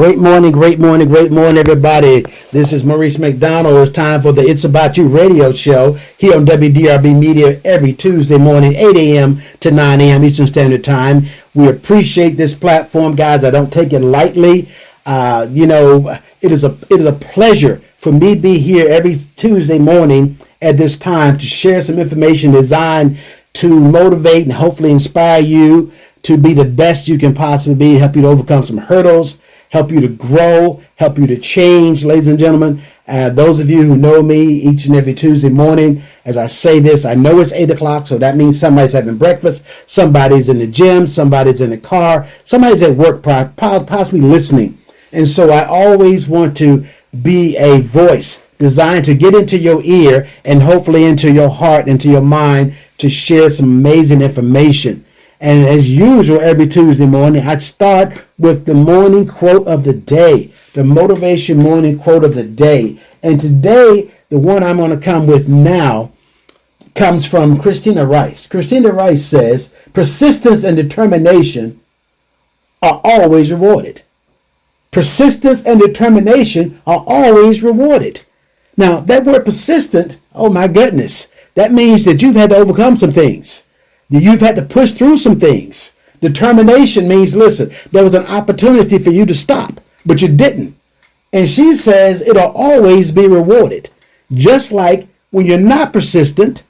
Great morning, great morning, great morning, everybody. This is Maurice McDonald. It's time for the It's About You radio show here on WDRB Media every Tuesday morning, 8 a.m. to 9 a.m. Eastern Standard Time. We appreciate this platform, guys. I don't take it lightly. It is a pleasure for me to be here every Tuesday morning at this time to share some information designed to motivate and hopefully inspire you to be the best you can possibly be, help you to overcome some hurdles, help you to grow, help you to change, ladies and gentlemen. Those of you who know me each and every Tuesday morning, as I say this, I know it's 8 o'clock, so that means somebody's having breakfast, somebody's in the gym, somebody's in the car, somebody's at work, possibly listening. And so I always want to be a voice designed to get into your ear and hopefully into your heart, into your mind, to share some amazing information. And as usual, every Tuesday morning, I start with the morning quote of the day, the motivation morning quote of the day. And today, the one I'm going to come with now comes from Christina Rice. Christina Rice says, persistence and determination are always rewarded. Persistence and determination are always rewarded. Now, that word persistent, oh my goodness, that means that you've had to overcome some things. You've had to push through some things. Determination means, listen, there was an opportunity for you to stop, but you didn't. And she says it'll always be rewarded. Just like when you're not persistent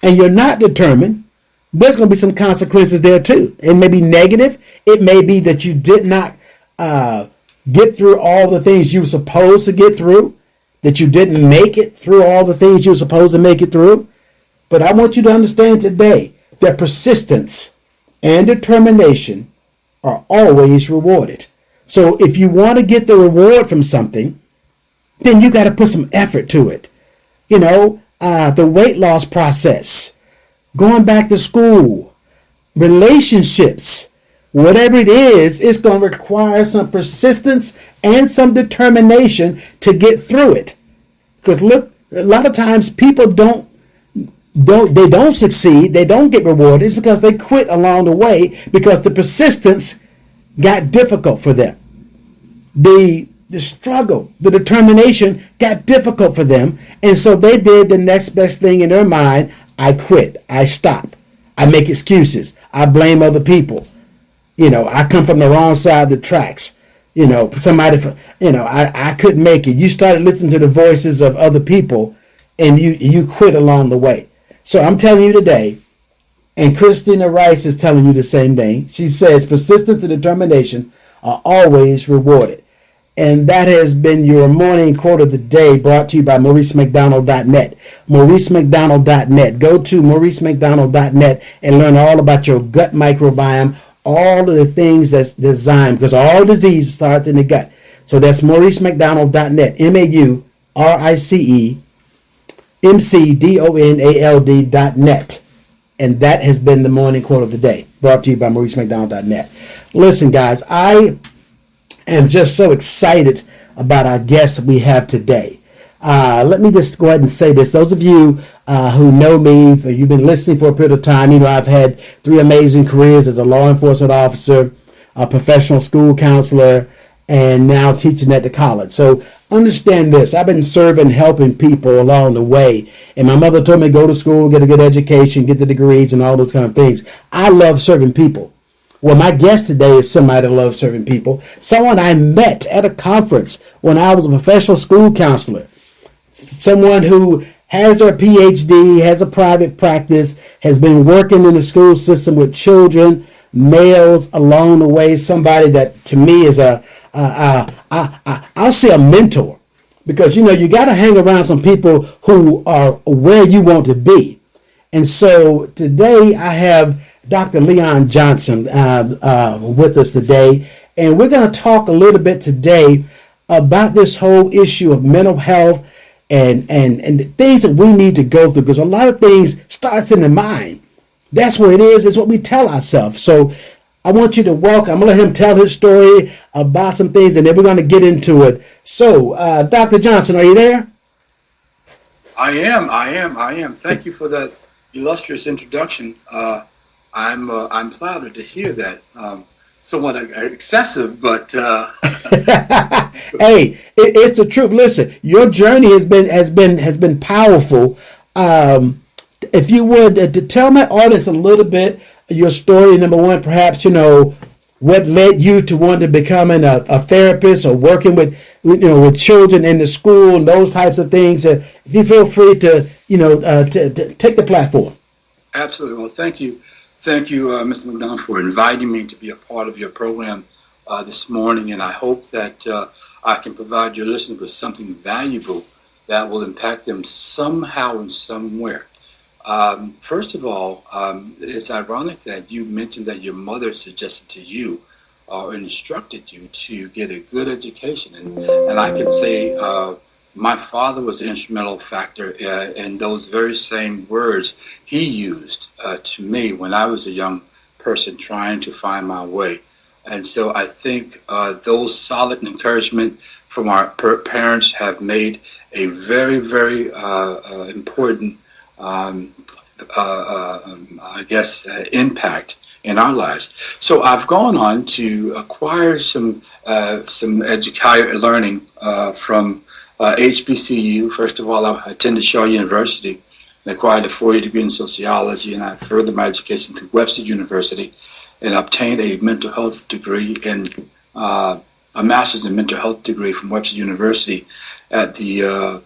and you're not determined, there's going to be some consequences there too. It may be negative. It may be that you did not get through all the things you were supposed to get through, that you didn't make it through all the things you were supposed to make it through. But I want you to understand today that persistence and determination are always rewarded. So if you want to get the reward from something, then you got to put some effort to it. The weight loss process, going back to school, relationships, whatever it is, it's going to require some persistence and some determination to get through it. Because look, a lot of times people don't succeed, they don't get rewarded. It's because they quit along the way because the persistence got difficult for them. The struggle, the determination got difficult for them. And so they did the next best thing in their mind. I quit. I stop. I make excuses. I blame other people. I come from the wrong side of the tracks. I couldn't make it. You started listening to the voices of other people and you quit along the way. So I'm telling you today, and Christina Rice is telling you the same thing. She says persistence and determination are always rewarded. And that has been your morning quote of the day, brought to you by MauriceMcDonald.net. MauriceMcDonald.net. Go to MauriceMcDonald.net and learn all about your gut microbiome, all of the things that's designed, because all disease starts in the gut. So that's MauriceMcDonald.net. MauriceMcDonald.net. And that has been the morning quote of the day, brought to you by MauriceMcDonald.net. Listen, guys, I am just so excited about our guests we have today. Let me just go ahead and say this. Those of you who know me, you've been listening for a period of time, I've had 3 amazing careers as a law enforcement officer, a professional school counselor, and now teaching at the college. So understand this. I've been serving, helping people along the way. And my mother told me go to school, get a good education, get the degrees and all those kind of things. I love serving people. Well, my guest today is somebody that loves serving people. Someone I met at a conference when I was a professional school counselor. Someone who has their PhD, has a private practice, has been working in the school system with children, males along the way. Somebody that to me is I'll say a mentor, because you got to hang around some people who are where you want to be. And so today I have Dr. Leon Johnson with us today, and we're going to talk a little bit today about this whole issue of mental health and the things that we need to go through, because a lot of things starts in the mind. That's where it is. It's what we tell ourselves. So I want you to welcome. I'm going to let him tell his story about some things, and then we're going to get into it. So, Dr. Johnson, are you there? I am. Thank you for that illustrious introduction. I'm flattered to hear that. somewhat excessive, but Hey, it's the truth. Listen, your journey has been powerful. If you would to tell my audience a little bit your story, number one, perhaps what led you to want to becoming a therapist or working with children in the school and those types of things. If you feel free to to take the platform. absolutely. Well, thank you, Mr. McDonald, for inviting me to be a part of your program this morning, and I hope that I can provide your listeners with something valuable that will impact them somehow and somewhere. First of all, it's ironic that you mentioned that your mother suggested to you or instructed you to get a good education. And I can say my father was an instrumental factor in those very same words he used to me when I was a young person trying to find my way. And so I think those solid encouragement from our parents have made a very, very important impact in our lives. So I've gone on to acquire some educational learning from HBCU. First of all, I attended Shaw University and acquired a 4-year degree in sociology, and I furthered my education through Webster University and obtained a mental health degree and a master's in mental health degree from Webster University at the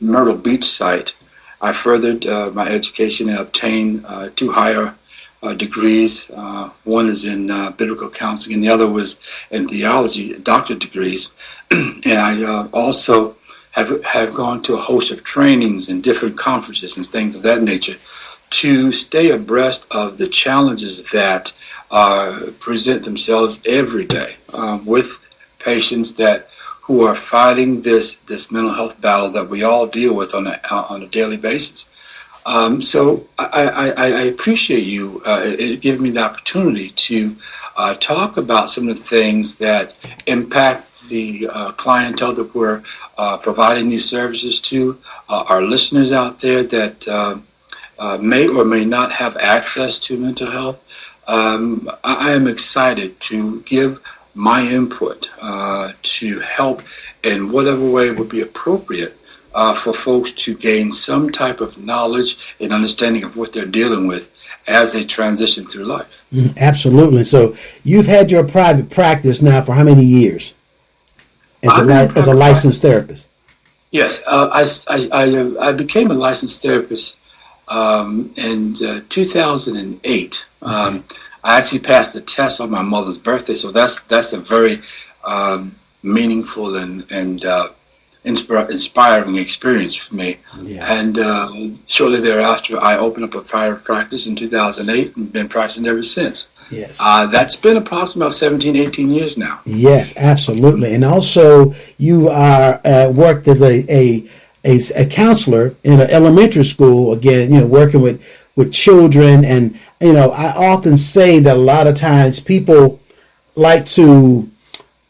Myrtle Beach site. I furthered my education and obtained 2 higher degrees. One is in biblical counseling and the other was in theology, doctorate degrees. And I also have gone to a host of trainings and different conferences and things of that nature to stay abreast of the challenges that present themselves every day with patients who are fighting this mental health battle that we all deal with on a daily basis. So I appreciate you giving me the opportunity to talk about some of the things that impact the clientele that we're providing these services to, our listeners out there that may or may not have access to mental health. I am excited to give my input to help in whatever way would be appropriate for folks to gain some type of knowledge and understanding of what they're dealing with as they transition through life. Absolutely. So you've had your private practice now for how many years as a licensed therapist? Yes, I became a licensed therapist in 2008. I actually passed the test on my mother's birthday, so that's a very meaningful and inspiring experience for me. Yeah. And shortly thereafter, I opened up a private practice in 2008 and been practicing ever since. Yes. That's been approximately 17, 18 years now. Yes, absolutely. And also, you are worked as a counselor in an elementary school, again, working with children. And, I often say that a lot of times people like to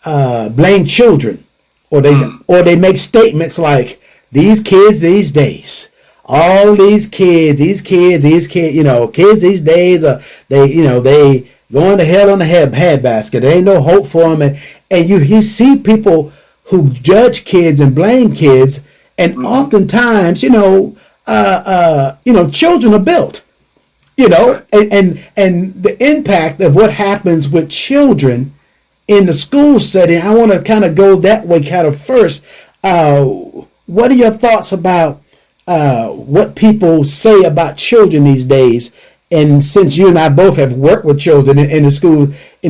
blame children, or they make statements like, these kids these days, all these kids, kids these days, they going to hell in a handbasket. There ain't no hope for them. And you see people who judge kids and blame kids. And oftentimes, children are built, and the impact of what happens with children in the school setting. I want to kind of go that way kind of first. What are your thoughts about what people say about children these days? And since you and I both have worked with children in the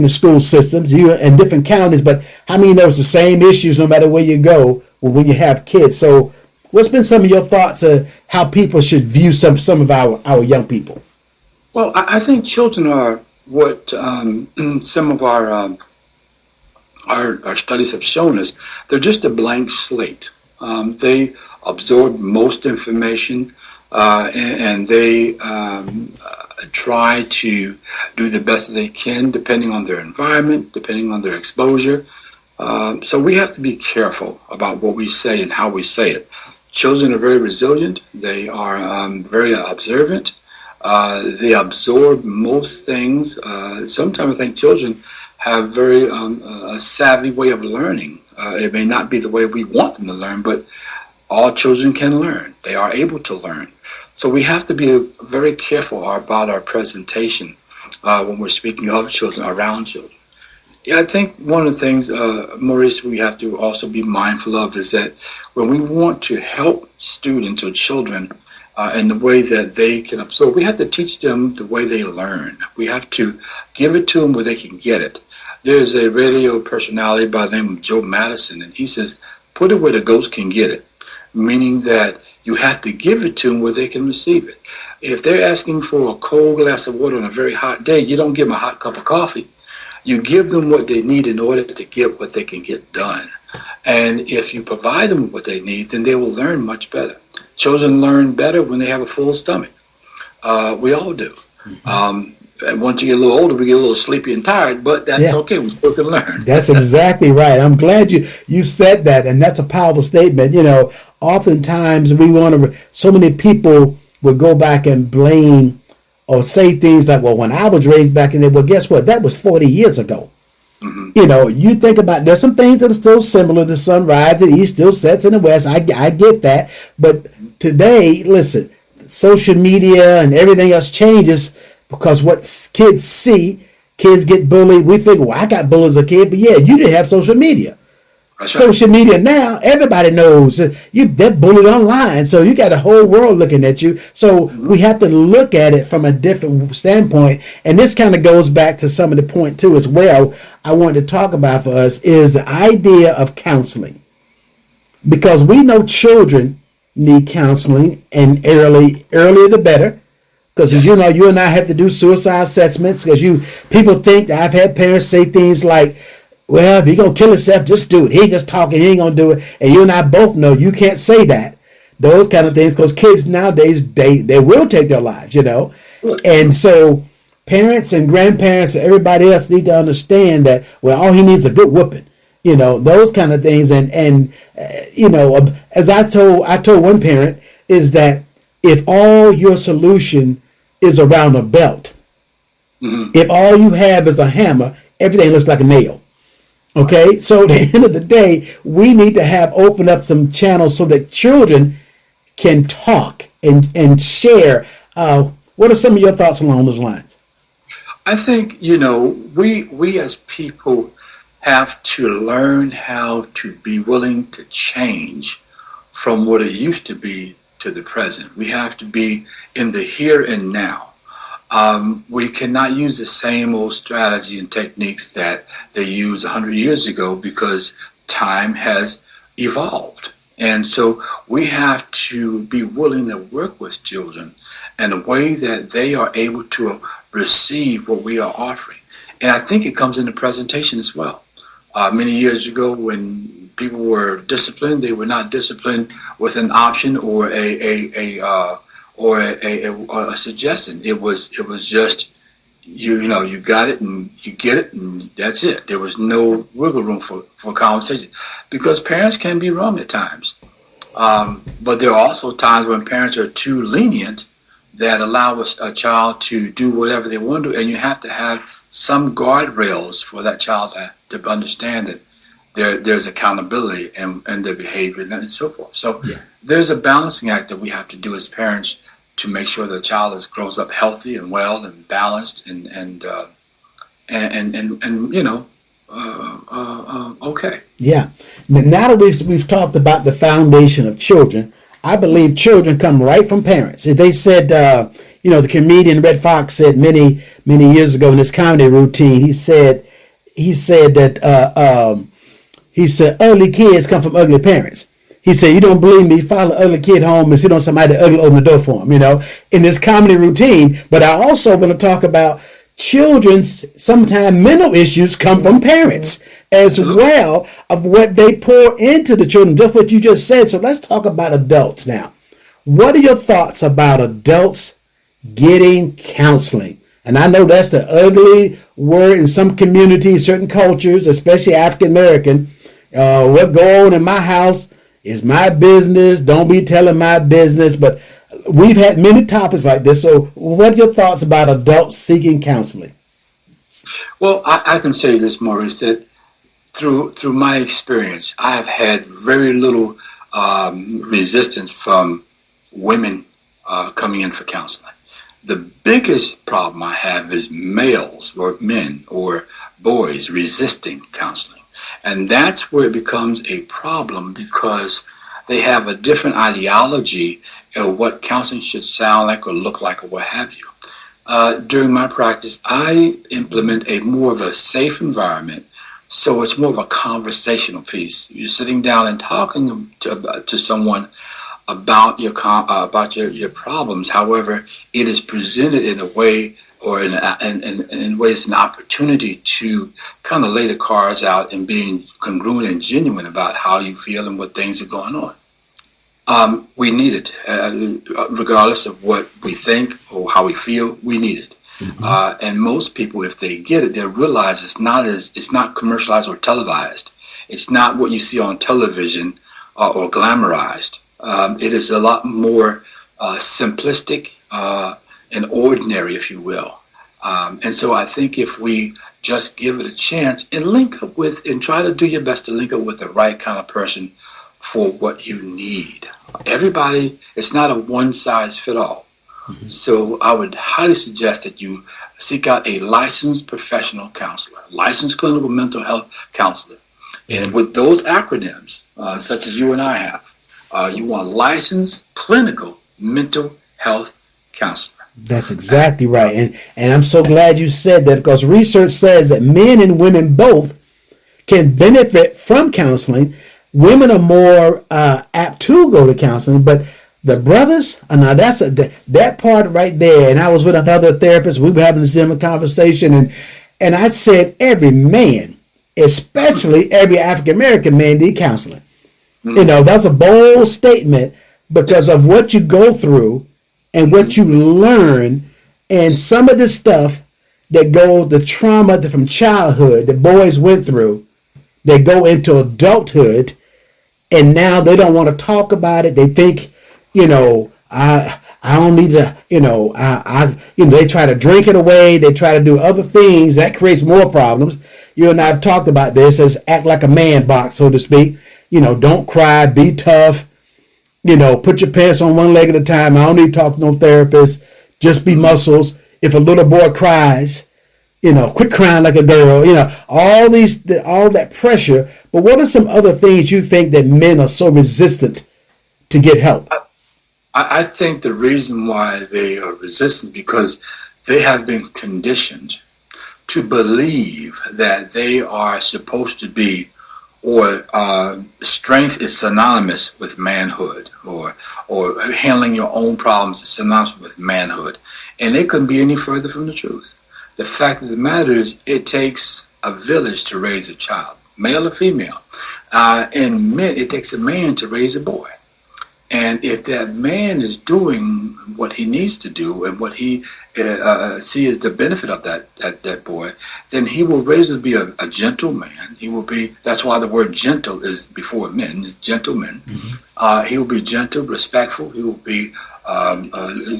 school systems, you in different counties, but how many know it's the same issues no matter where you go when you have kids? So what's been some of your thoughts of how people should view some of our young people? Well, I think children are what some of our studies have shown us. They're just a blank slate. They absorb most information, and they try to do the best that they can, depending on their environment, depending on their exposure. So we have to be careful about what we say and how we say it. Children are very resilient. They are very observant. They absorb most things. Sometimes I think children have very a savvy way of learning. It may not be the way we want them to learn, but all children can learn. They are able to learn. So we have to be very careful about our presentation when we're speaking of children, around children. Yeah, I think one of the things, Maurice, we have to also be mindful of is that when we want to help students or children in the way that they can absorb, we have to teach them the way they learn. We have to give it to them where they can get it. There's a radio personality by the name of Joe Madison, and he says, put it where the goats can get it, meaning that you have to give it to them where they can receive it. If they're asking for a cold glass of water on a very hot day, you don't give them a hot cup of coffee. You give them what they need in order to get what they can get done. And if you provide them what they need, then they will learn much better. Children learn better when they have a full stomach. We all do. And once you get a little older, we get a little sleepy and tired, but that's okay. We still can learn. That's exactly right. I'm glad you said that, and that's a powerful statement. Oftentimes we want to, so many people would go back and blame or say things like, well, when I was raised back in there, well, guess what? That was 40 years ago. Mm-hmm. You think about, there's some things that are still similar. The sun rises in the east, still sets in the west. I get that. But today, listen, social media and everything else changes because what kids see, kids get bullied. We figure, well, I got bullied as a kid, but yeah, you didn't have social media. That's right. Social media now, everybody knows they're bullied online, so you got a whole world looking at you. So we have to look at it from a different standpoint, and this kind of goes back to some of the point too as well. I wanted to talk about for us is the idea of counseling, because we know children need counseling, and earlier the better. Because as you know, you and I have to do suicide assessments because people think that I've had parents say things like, well, if you're going to kill yourself, just do it. He just talking, he ain't going to do it. And you and I both know you can't say that. Those kind of things, because kids nowadays, they will take their lives, And so parents and grandparents and everybody else need to understand that, well, all he needs is a good whooping. Those kind of things. And as I told one parent, is that if all your solution is around a belt, if all you have is a hammer, everything looks like a nail. Okay, so at the end of the day, we need to open up some channels so that children can talk and share. What are some of your thoughts along those lines? I think, we as people have to learn how to be willing to change from what it used to be to the present. We have to be in the here and now. We cannot use the same old strategy and techniques that they used 100 years ago because time has evolved. And so we have to be willing to work with children in a way that they are able to receive what we are offering. And I think it comes in the presentation as well. Many years ago when people were disciplined, they were not disciplined with an option or a suggestion. It was just you got it and you get it and that's it. There was no wiggle room for conversation because parents can be wrong at times. But there are also times when parents are too lenient that allow a child to do whatever they want to, and you have to have some guardrails for that child to understand that there's accountability and their behavior and so forth. So there's a balancing act that we have to do as parents to make sure the child grows up healthy and well and balanced and okay. Yeah. Now that we've talked about the foundation of children, I believe children come right from parents. They said, the comedian Red Fox said many years ago in his comedy routine, he said that ugly kids come from ugly parents. He said, you don't believe me, follow an ugly kid home and sit on somebody that ugly open the door for him, in this comedy routine. But I also want to talk about children's sometimes mental issues come from parents as well of what they pour into the children, just what you just said. So let's talk about adults now. What are your thoughts about adults getting counseling? And I know that's the ugly word in some communities, certain cultures, especially African American. What go on in my house is my business. Don't be telling my business. But we've had many topics like this. So what are your thoughts about adults seeking counseling? Well, I can say this, Maurice, that through my experience, I have had very little resistance from women coming in for counseling. The biggest problem I have is males or men or boys resisting counseling. And that's where it becomes a problem because they have a different ideology of what counseling should sound like or look like or what have you. During my practice, I implement a more of a safe environment. So it's more of a conversational piece. You're sitting down and talking to someone about your problems. However, it is presented in a way or in ways an opportunity to kind of lay the cards out and being congruent and genuine about how you feel and what things are going on. We need it, regardless of what we think or how we feel. We need it, and most people, if they get it, they'll realize it's not commercialized or televised. It's not what you see on television or glamorized. It is a lot more simplistic and ordinary, if you will. And so I think if we just give it a chance and link up with and try to do your best to link up with the right kind of person for what you need. Everybody, it's not a one size fit all. So I would highly suggest that you seek out a licensed professional counselor, licensed clinical mental health counselor. And with those acronyms, such as you and I have, you want licensed clinical mental health counselor. That's exactly right. And I'm so glad you said that because research says that men and women both can benefit from counseling. Women are more apt to go to counseling, but the brothers, now that's that part right there. And I was with another therapist. We were having this general conversation, and I said every man, especially every African American man, need counseling. You know, that's a bold statement because of what you go through and what you learn, and some of the stuff the trauma from childhood that boys went through, they go into adulthood. And now they don't want to talk about it. They think, I don't need to, they try to drink it away. They try to do other things. That creates more problems. You and I have talked about this as act like a man box, so to speak. Don't cry, be tough. Put your pants on one leg at a time. I don't need to talk to no therapist. Just be muscles. If a little boy cries, quit crying like a girl, all that pressure. But what are some other things you think that men are so resistant to get help? I think the reason why they are resistant because they have been conditioned to believe that they are supposed to be, or strength is synonymous with manhood, or handling your own problems is synonymous with manhood. And it couldn't be any further from the truth. The fact of the matter is, it takes a village to raise a child, male or female. And men, it takes a man to raise a boy. And if that man is doing what he needs to do and what he sees the benefit of that boy, then he will raise to be a gentle man. He will be. That's why the word gentle is before men. It's gentleman. He will be gentle, respectful. He will be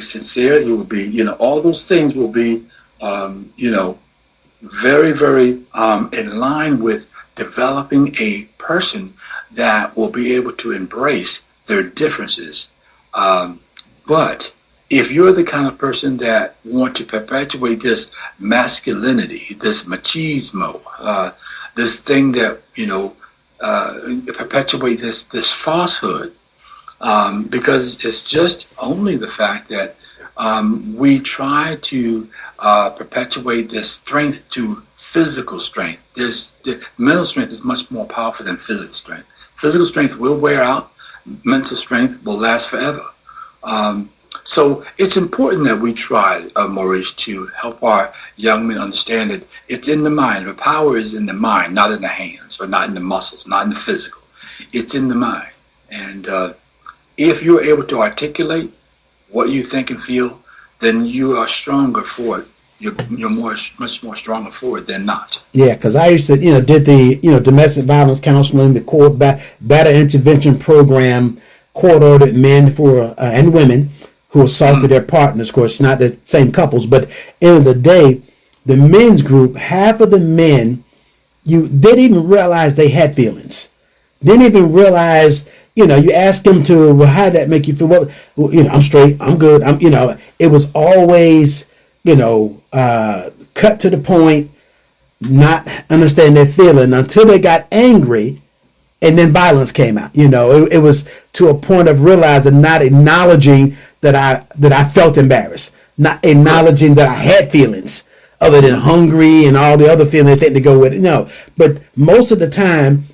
sincere. He will be. All those things will be. Very, very in line with developing a person that will be able to embrace their differences. But if you're the kind of person that want to perpetuate this masculinity, this machismo, this thing that, perpetuate this falsehood, because it's just only the fact that we try to perpetuate this strength to physical strength. The mental strength is much more powerful than physical strength. Physical strength will wear out. Mental strength will last forever. So it's important that we try, Maurice, to help our young men understand that it's in the mind. The power is in the mind, not in the hands, or not in the muscles, not in the physical. It's in the mind. And if you're able to articulate what you think and feel, then you are stronger for it. You're much more stronger for it than not. Yeah, because I used to, did the, domestic violence counseling, the court batterer intervention program, court-ordered men and women who assaulted their partners. Of course, not the same couples, but end of the day, the men's group, half of the men, you didn't even realize they had feelings. Didn't even realize, you ask them to, well, how did that make you feel? Well, I'm straight, I'm good. It was always, cut to the point, not understand their feeling until they got angry, and then violence came out. It was to a point of realizing, not acknowledging that I felt embarrassed, not acknowledging that I had feelings other than hungry and all the other feelings that go with it. No, but most of the time,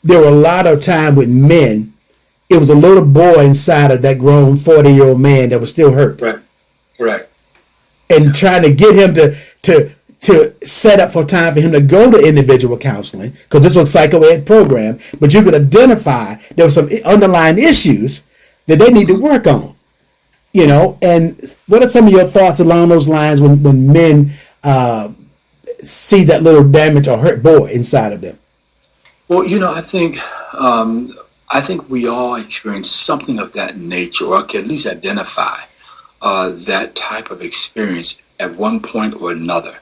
there were a lot of time with men. It was a little boy inside of that grown 40-year-old man that was still hurt. Right. And trying to get him to set up for time for him to go to individual counseling, because this was a psycho-ed program, but you could identify there were some underlying issues that they need to work on. And what are some of your thoughts along those lines when men see that little damaged or hurt boy inside of them? Well, I think we all experience something of that nature, or can at least identify that type of experience at one point or another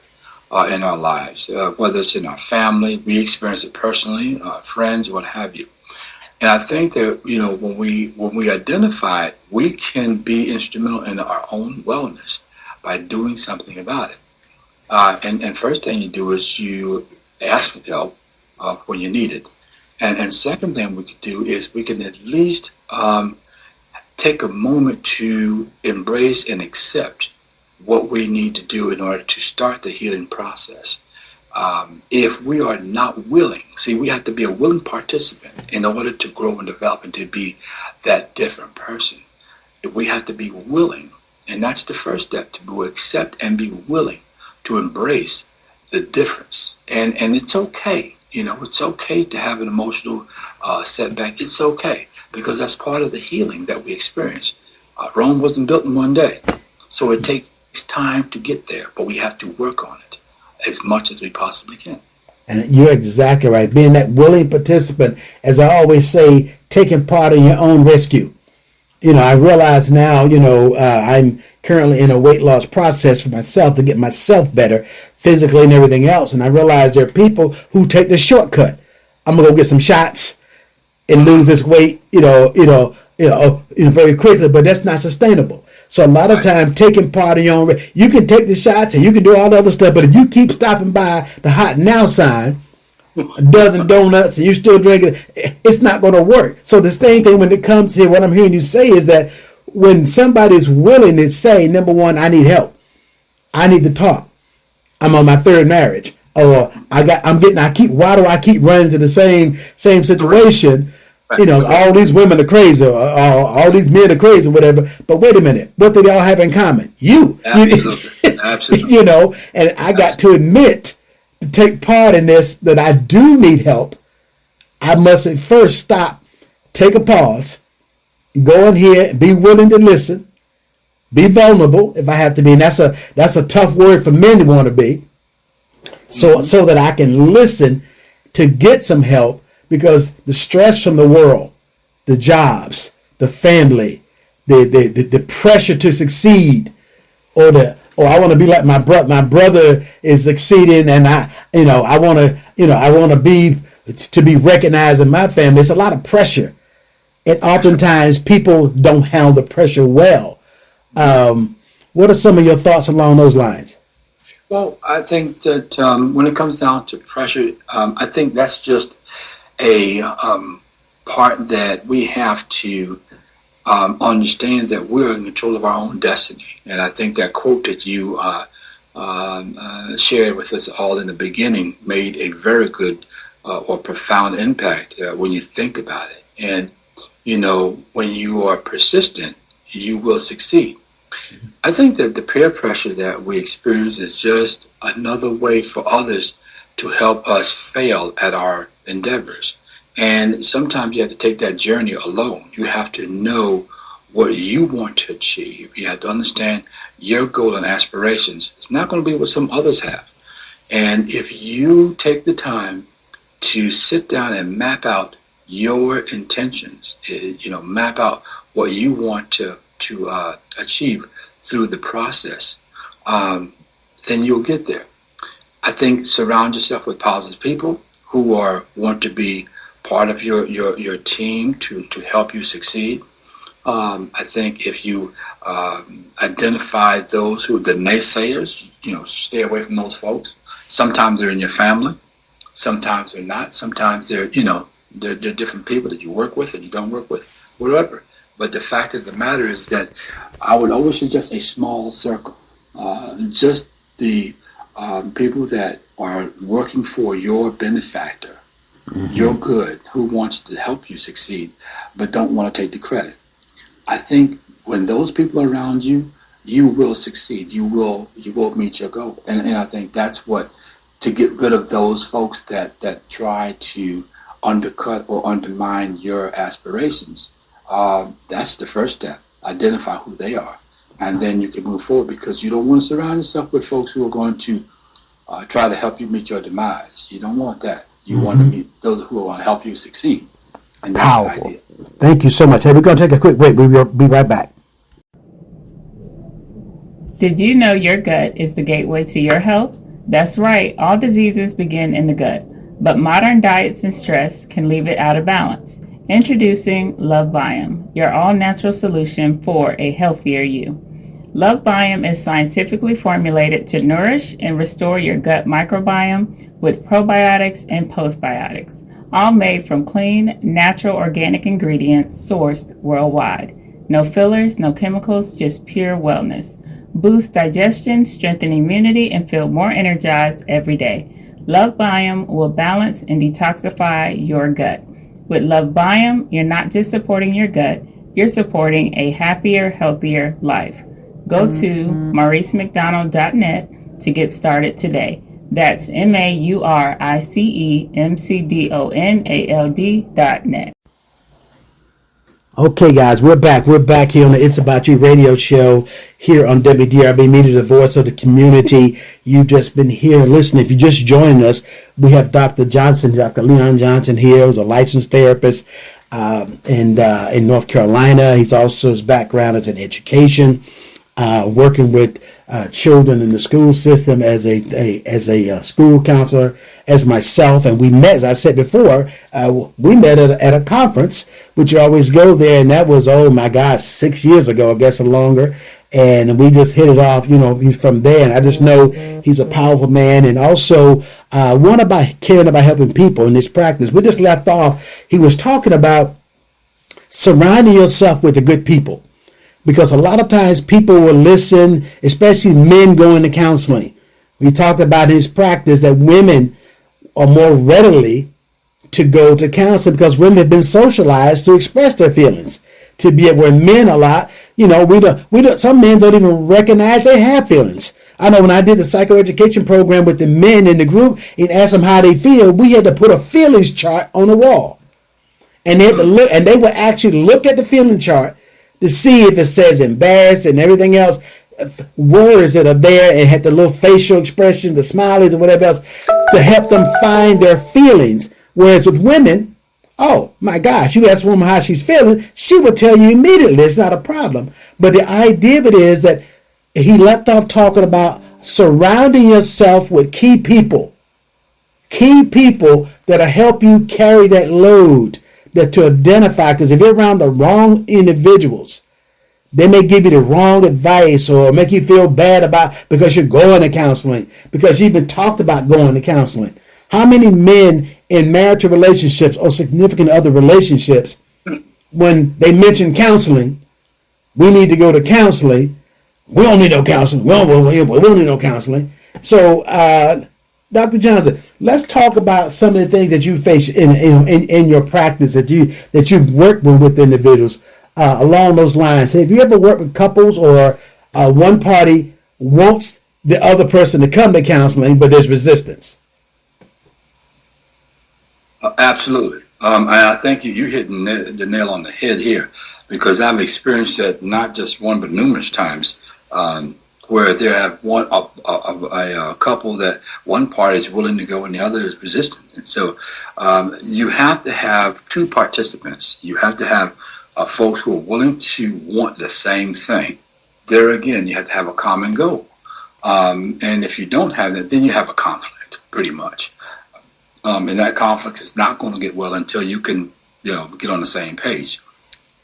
in our lives, whether it's in our family, we experience it personally, friends, what have you. And I think that when we identify it, we can be instrumental in our own wellness by doing something about it. And first thing you do is you ask for help when you need it. And second thing we could do is we can at least take a moment to embrace and accept what we need to do in order to start the healing process. If we are not willing, we have to be a willing participant in order to grow and develop and to be that different person. We have to be willing, and that's the first step, to accept and be willing to embrace the difference. And it's okay. It's okay to have an emotional setback. It's okay, because that's part of the healing that we experience. Rome wasn't built in one day. So it takes time to get there, but we have to work on it as much as we possibly can. And you're exactly right. Being that willing participant, as I always say, taking part in your own rescue. I realize now, I'm currently in a weight loss process for myself to get myself better physically and everything else. And I realize there are people who take the shortcut. I'm going to go get some shots and lose this weight, very quickly, but that's not sustainable. So a lot of time taking part in your own, you can take the shots and you can do all the other stuff, but if you keep stopping by the hot now sign, a dozen donuts, and you still drinking, it's not going to work. So the same thing when it comes to what I'm hearing you say is that when somebody's willing to say, number one, I need help, I need to talk, I'm on my third marriage, or why do I keep running to the same situation? All these women are crazy, or all these men are crazy, or whatever. But wait a minute, what do they all have in common? You. Absolutely. And I got to admit, to take part in this, that I do need help. I must at first stop, take a pause, go in here, be willing to listen, be vulnerable if I have to be. And that's a tough word for men to want to be. So that I can listen to get some help, because the stress from the world, the jobs, the family, the pressure to succeed, or I want to be like my brother. My brother is succeeding, and I want to be recognized in my family. It's a lot of pressure, and oftentimes people don't handle the pressure well. What are some of your thoughts along those lines? Well, I think that when it comes down to pressure, I think that's just a part that we have to understand, that we're in control of our own destiny. And I think that quote that you shared with us all in the beginning made a very good or profound impact when you think about it. And, when you are persistent, you will succeed. I think that the peer pressure that we experience is just another way for others to help us fail at our endeavors. And sometimes you have to take that journey alone. You have to know what you want to achieve. You have to understand your goal and aspirations. It's not going to be what some others have. And if you take the time to sit down and map out your intentions, map out what you want to achieve through the process, then you'll get there. I think surround yourself with positive people who want to be part of your team to help you succeed. I think if you identify those who the naysayers, stay away from those folks. Sometimes they're in your family, sometimes they're not. Sometimes they're different people that you work with and you don't work with, whatever. But the fact of the matter is that I would always suggest a small circle, just the people that are working for your benefactor, your good, who wants to help you succeed, but don't want to take the credit. I think when those people are around you, you will succeed. You will meet your goal. And I think that's what, to get rid of those folks that try to undercut or undermine your aspirations. That's the first step. Identify who they are. And then you can move forward, because you don't want to surround yourself with folks who are going to try to help you meet your demise. You don't want that. You want to meet those who want to help you succeed. And that's Powerful. the idea. Thank you so much. Hey, we're going to take a quick break. We'll be right back. Did you know your gut is the gateway to your health? That's right, all diseases begin in the gut, but modern diets and stress can leave it out of balance. Introducing Love Biome, your all-natural solution for a healthier you. Love Biome is scientifically formulated to nourish and restore your gut microbiome with probiotics and postbiotics, all made from clean, natural, organic ingredients sourced worldwide. No fillers, no chemicals, just pure wellness. Boost digestion, strengthen immunity, and feel more energized every day. Love Biome will balance and detoxify your gut. With Love Biome, you're not just supporting your gut, you're supporting a happier, healthier life. Go to mauricemcdonald.net to get started today. That's mauricemcdonald.net. Okay, guys, we're back. We're back here on the It's About You radio show here on WDRB Media, the voice of the community. You've just been here listening. If you just joined us, we have Dr. Leon Johnson here, who's a licensed therapist in North Carolina. He's also, his background is in education, working with children in the school system as a school counselor, as myself. And we met, as I said before, we met at a conference, which you always go there, and that was, oh my gosh, 6 years ago, I guess, or longer. And we just hit it off, from there. And I just know he's a powerful man, and also one about caring about helping people in this practice. We just left off. He was talking about surrounding yourself with the good people. Because a lot of times people will listen, especially men going to counseling. We talked about in his practice that women are more readily to go to counseling because women have been socialized to express their feelings. To be where men a lot, we don't. Some men don't even recognize they have feelings. I know when I did the psychoeducation program with the men in the group and asked them how they feel, we had to put a feelings chart on the wall, and they had to look, and they would actually look at the feeling chart to see if it says embarrassed and everything else, words that are there, and had the little facial expression, the smileys or whatever else, to help them find their feelings. Whereas with women, oh my gosh, you ask a woman how she's feeling, she will tell you immediately. It's not a problem. But the idea of it is that he left off talking about surrounding yourself with key people that'll help you carry that load, that to identify, because if you're around the wrong individuals, they may give you the wrong advice or make you feel bad about because you're going to counseling, because you even talked about going to counseling. How many men in marital relationships or significant other relationships, when they mention counseling, we need to go to counseling, we don't need no counseling. We don't need no counseling. So, Dr. Johnson, let's talk about some of the things that you face in your practice that you've worked with individuals along those lines. Have you ever worked with couples or one party wants the other person to come to counseling, but there's resistance? Absolutely. And I think you hit the nail on the head here, because I've experienced that not just one but numerous times. Where there have a couple that one party is willing to go and the other is resistant. And so you have to have two participants. You have to have folks who are willing to want the same thing. There again, you have to have a common goal. And if you don't have that, then you have a conflict, pretty much. And that conflict is not going to get well until you can, get on the same page.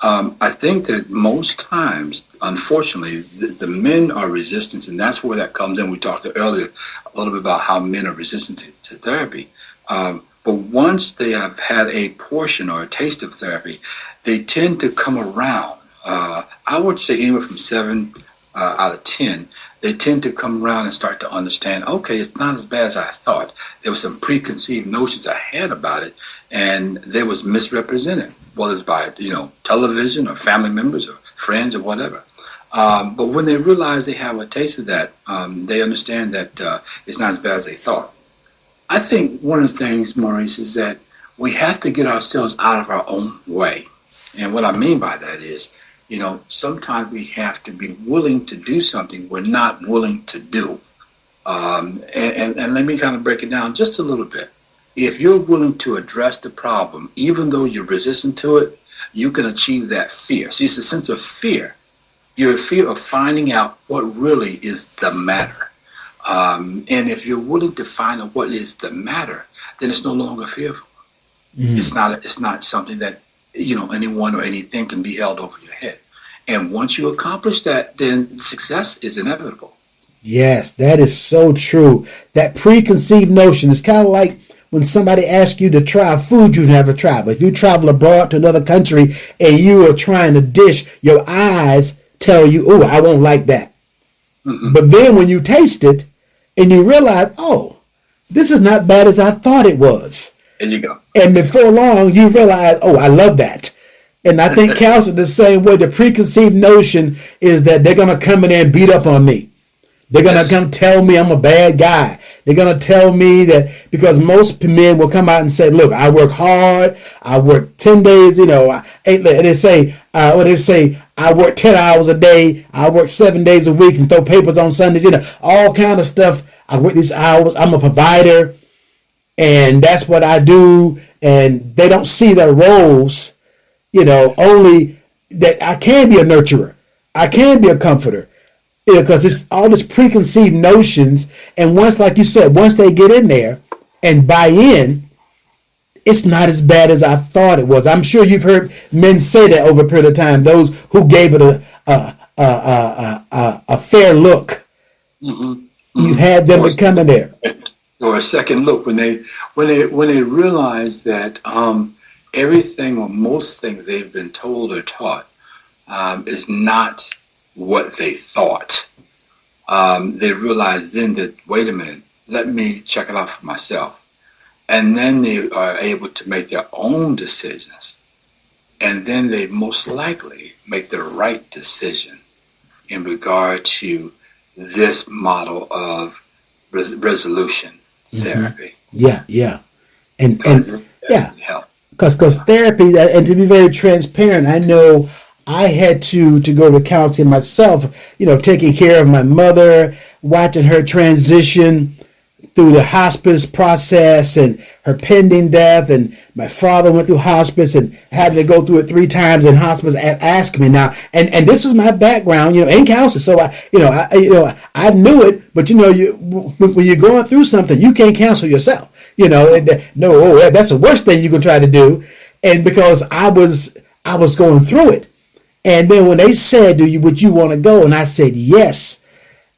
I think that most times, unfortunately, the men are resistant, and that's where that comes in. We talked earlier a little bit about how men are resistant to therapy. But once they have had a portion or a taste of therapy, they tend to come around. I would say anywhere from 7 out of 10, they tend to come around and start to understand, okay, it's not as bad as I thought. There were some preconceived notions I had about it, and they was misrepresented, whether it's by, television or family members or friends or whatever. But when they realize they have a taste of that, they understand that it's not as bad as they thought. I think one of the things, Maurice, is that we have to get ourselves out of our own way. And what I mean by that is, sometimes we have to be willing to do something we're not willing to do. And let me kind of break it down just a little bit. If you're willing to address the problem, even though you're resistant to it, you can achieve that fear. See, it's a sense of fear. Your fear of finding out what really is the matter. And if you're willing to find out what is the matter, then it's no longer fearful. Mm. It's not something that, anyone or anything can be held over your head. And once you accomplish that, then success is inevitable. Yes, that is so true. That preconceived notion is kind of like when somebody asks you to try food you've never tried. But if you travel abroad to another country and you are trying a dish, your eyes tell you, oh, I won't like that. Mm-hmm. But then when you taste it and you realize, oh, this is not bad as I thought it was. There you go. And before long, you realize, oh, I love that. And I think counseling the same way. The preconceived notion is that they're going to come in there and beat up on me. They're going to come tell me I'm a bad guy. They're going to tell me that, because most men will come out and say, look, I work hard. I work 10 days, they say, I work 10 hours a day. I work 7 days a week and throw papers on Sundays, all kind of stuff. I work these hours. I'm a provider. And that's what I do. And they don't see their roles, only that I can be a nurturer. I can be a comforter. Because it's all this preconceived notions. And once, like you said, once they get in there and buy in, it's not as bad as I thought it was. I'm sure you've heard men say that over a period of time, those who gave it a fair look. Mm-hmm. You had them to come in there. Or a second look when they realize that everything or most things they've been told or taught is not what they thought. They realize then that, wait a minute, let me check it out for myself. And then they are able to make their own decisions. And then they most likely make the right decision in regard to this model of resolution therapy. Yeah. And because therapy, and to be very transparent, I know I had to go to counseling myself, taking care of my mother, watching her transition through the hospice process and her pending death. And my father went through hospice and having to go through it 3 times in hospice, asking me now. And this was my background, in counseling. So I knew it, but when you're going through something, you can't counsel yourself. That's the worst thing you can try to do. And because I was going through it. And then when they said, would you want to go? And I said, yes.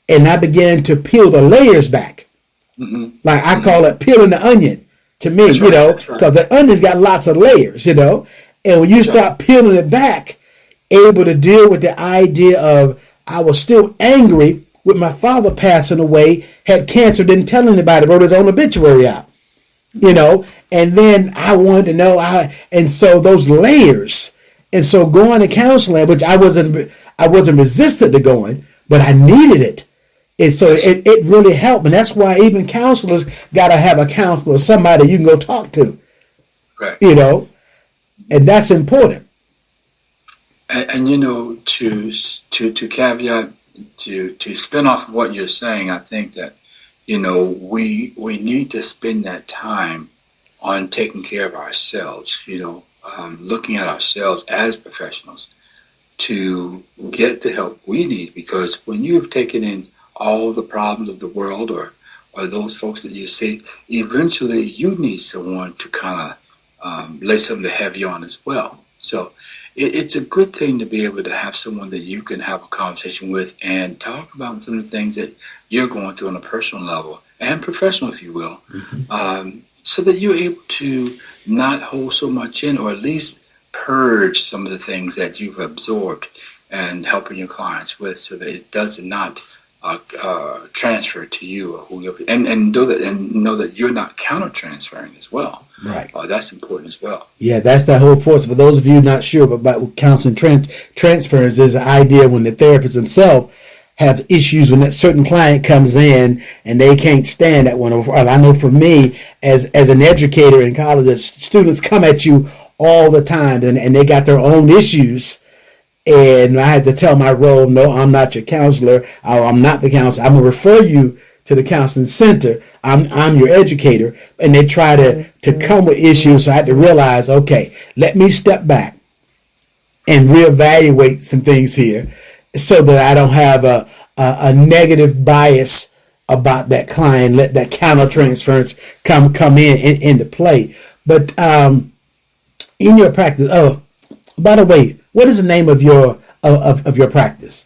And I began to peel the layers back. Mm-hmm. Like I call it peeling the onion to me, because the onion's got lots of layers, And when you start peeling it back, able to deal with the idea of, I was still angry with my father passing away, had cancer, didn't tell anybody, wrote his own obituary out, and then I wanted to know, and so those layers. And so going to counseling, which I wasn't resistant to going, but I needed it. And so it really helped. And that's why even counselors got to have a counselor, somebody you can go talk to. Right. And that's important. And to caveat, to spin off what you're saying, I think that, we need to spend that time on taking care of ourselves, looking at ourselves as professionals to get the help we need, because when you've taken in all the problems of the world or those folks that you see, eventually you need someone to kind of lay something heavy on as well. So it's a good thing to be able to have someone that you can have a conversation with and talk about some of the things that you're going through on a personal level and professional, if you will, so that you're able to not hold so much in, or at least purge some of the things that you've absorbed and helping your clients with, so that it does not transfer to you, or who you're, and know that you're not counter transferring as well. Right. That's important as well. Yeah, that's that whole force. For those of you not sure about what counseling transference is, an idea when the therapist himself have issues when that certain client comes in and they can't stand that one. Or I know for me, as an educator in college, students come at you all the time and they got their own issues. And I had to tell my role, no, I'm not your counselor. I'm not the counselor. I'm going to refer you to the counseling center. I'm your educator. And they try to come with issues. So I had to realize, okay, let me step back and reevaluate some things here so that I don't have a negative bias about that client. Let that counter transference come into play. But in your practice, by the way, what is the name of your your practice?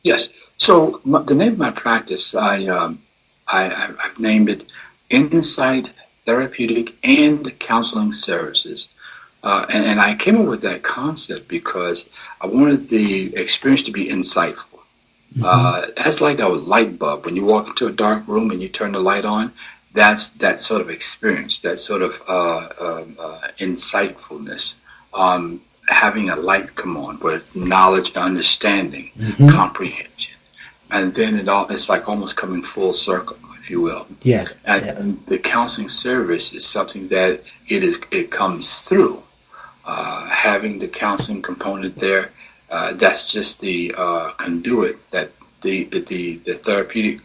Yes. So the name of my practice, I've named it Insight Therapeutic and Counseling Services. And I came up with that concept because I wanted the experience to be insightful. That's like a light bulb. When you walk into a dark room and you turn the light on, that's that sort of experience, that sort of insightfulness. Having a light come on with knowledge, understanding, comprehension. And then it's like almost coming full circle, if you will. Yes. And the counseling service is something that it comes through. Having the counseling component there, that's just the conduit that the therapeutic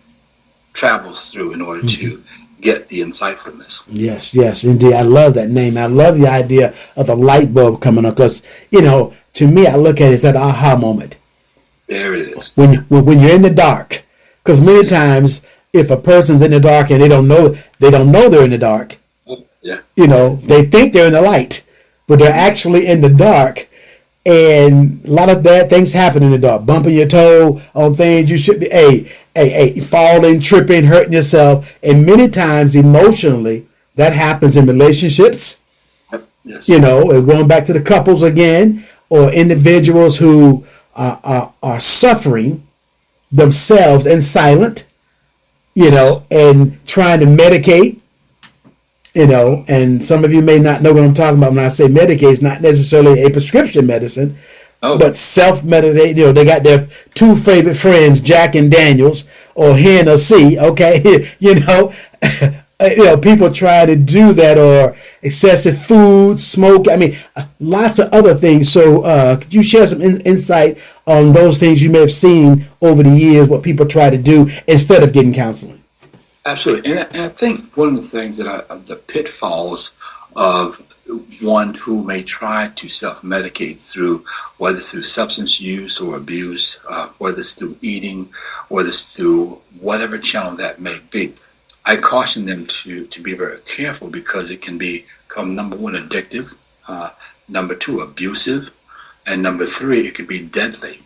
travels through in order to get the insightfulness. Yes, indeed. I love that name. I love the idea of the light bulb coming on because, to me, I look at it as that aha moment. There it is. When you're in the dark, because many times if a person's in the dark and they don't know they're in the dark, Yeah. They think they're in the light, but they're actually in the dark. And a lot of bad things happen in the dark. Bumping your toe on things you should be, falling, tripping, hurting yourself. And many times emotionally, that happens in relationships. Yes. Going back to the couples again, or individuals who are suffering themselves in silent, and trying to medicate. And some of you may not know what I'm talking about when I say medicate. It's not necessarily a prescription medicine, but self-medicate. They got their two favorite friends, Jack and Daniels, or Hen or C. Okay, people try to do that, or excessive food, smoke. Lots of other things. So, could you share some insight on those things you may have seen over the years? What people try to do instead of getting counseling? Absolutely. And I think one of the things the pitfalls of one who may try to self-medicate through, whether it's through substance use or abuse, whether it's through eating, whether it's through whatever channel that may be, I caution them to be very careful, because it can become, number one, addictive, number two, abusive, and number three, it could be deadly.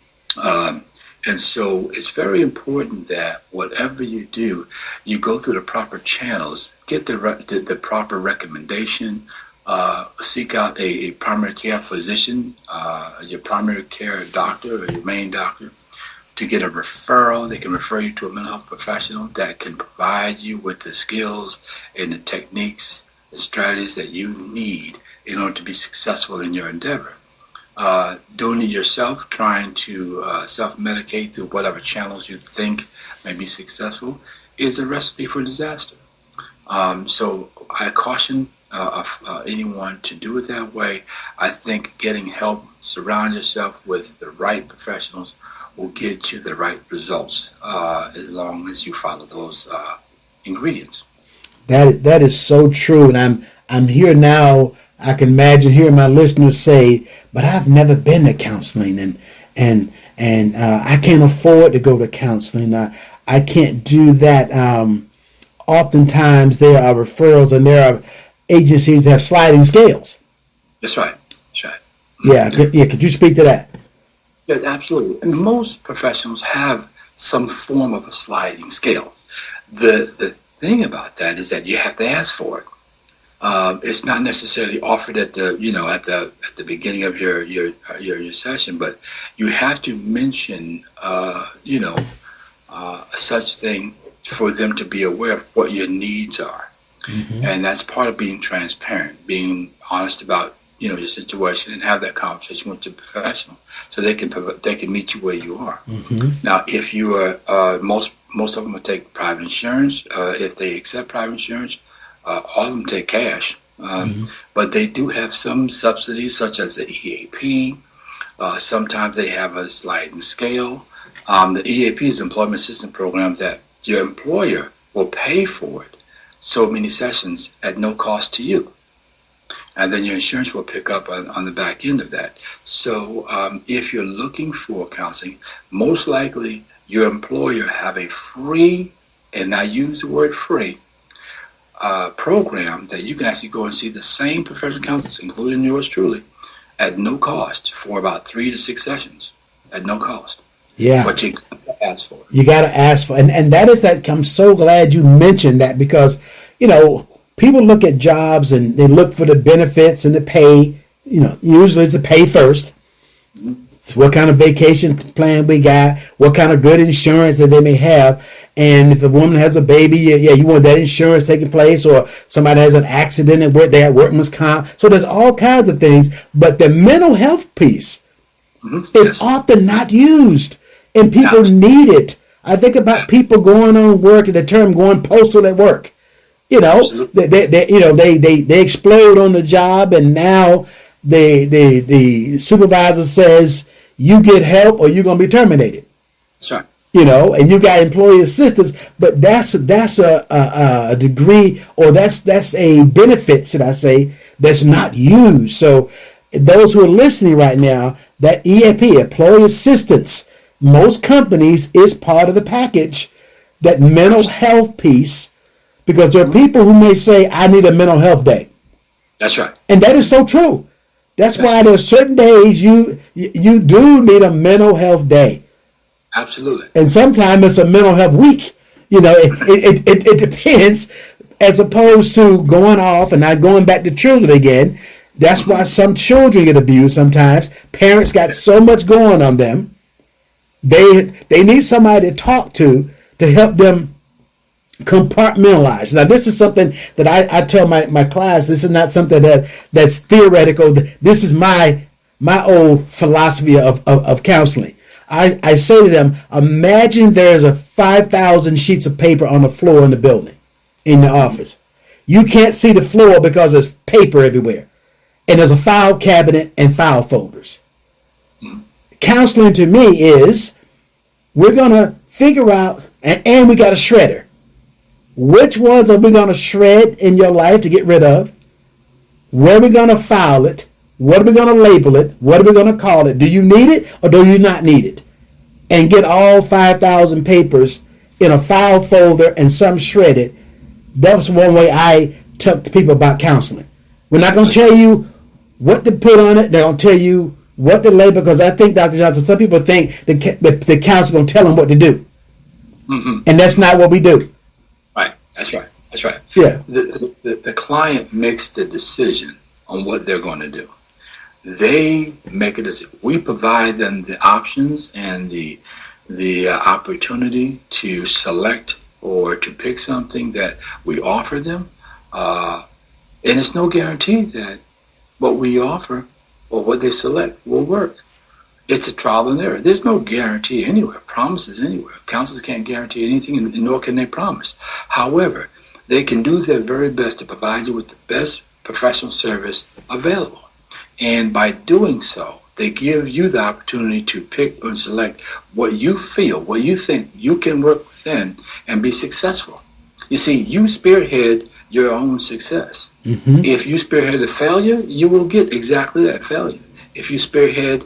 And so it's very important that whatever you do, you go through the proper channels, get the proper recommendation, seek out a primary care physician, your primary care doctor or your main doctor, to get a referral. They can refer you to a mental health professional that can provide you with the skills and the techniques, the strategies that you need in order to be successful in your endeavor. Doing it yourself, trying to self-medicate through whatever channels you think may be successful, is a recipe for disaster. So I caution anyone to do it that way. I think getting help, surround yourself with the right professionals, will get you the right results as long as you follow those ingredients. That is so true, and I'm here now. I can imagine hearing my listeners say, "But I've never been to counseling, and I can't afford to go to counseling. I can't do that. Oftentimes there are referrals and there are agencies that have sliding scales. That's right. That's right. Yeah, yeah. Could you speak to that? Yeah, absolutely. And most professionals have some form of a sliding scale. The thing about that is that you have to ask for it. It's not necessarily offered at the at the beginning of your session, but you have to mention such thing for them to be aware of what your needs are, and that's part of being transparent, being honest about your situation, and have that conversation with your professional so they can meet you where you are. Now, if you are most of them will take private insurance. If they accept private insurance, all of them take cash. But they do have some subsidies, such as the EAP. Sometimes they have a sliding scale. The EAP is an employment assistance program that your employer will pay for it so many sessions at no cost to you. And then your insurance will pick up on the back end of that. So if you're looking for counseling, most likely your employer have a free, and I use the word free, program that you can actually go and see the same professional counselors, including yours truly, at no cost for about 3 to 6 sessions at no cost. Yeah. But you got to ask for it. You got to ask for, and that is that. I'm so glad you mentioned that because, people look at jobs and they look for the benefits and the pay. Usually it's the pay first. It's what kind of vacation plan we got, what kind of good insurance that they may have. And if a woman has a baby, you want that insurance taking place, or somebody has an accident and they have workman's comp. So there's all kinds of things. But the mental health piece is often not used, and people need it. I think about people going on work, and the term going postal at work. They explode on the job, and now the supervisor says you get help or you're gonna be terminated. Sure. And you got employee assistance, but that's a degree, or that's a benefit, should I say, that's not used. So those who are listening right now, that EAP, employee assistance, most companies is part of the package, that mental health piece, because there are people who may say, I need a mental health day. That's right. And that is so true. That's why there's certain days you do need a mental health day. Absolutely. And sometimes it's a mental health week. It depends, as opposed to going off and not going back to children again. That's why some children get abused sometimes. Parents got so much going on them. They need somebody to talk to help them compartmentalize. Now, this is something that I tell my class. This is not something that's theoretical. This is my old philosophy of counseling. I say to them, imagine there's a 5,000 sheets of paper on the floor in the building, in the office. You can't see the floor because there's paper everywhere. And there's a file cabinet and file folders. Counseling to me is, we're going to figure out, and we got a shredder. Which ones are we going to shred in your life to get rid of? Where are we going to file it? What are we going to label it? What are we going to call it? Do you need it or do you not need it? And get all 5,000 papers in a file folder and some shredded. That's one way I talk to people about counseling. We're not going to tell you what to put on it. They're going to tell you what to label, because I think, Dr. Johnson, some people think the counselor going to tell them what to do. And that's not what we do. Right. That's right. That's right. Yeah. The client makes the decision on what they're going to do. They make a decision. We provide them the options and the opportunity to select or to pick something that we offer them. And it's no guarantee that what we offer or what they select will work. It's a trial and error. There's no guarantee anywhere, promises anywhere. Counselors can't guarantee anything, and nor can they promise. However, they can do their very best to provide you with the best professional service available. And by doing so, they give you the opportunity to pick and select what you feel, what you think you can work within and be successful. You see, you spearhead your own success. If you spearhead the failure, you will get exactly that failure. If you spearhead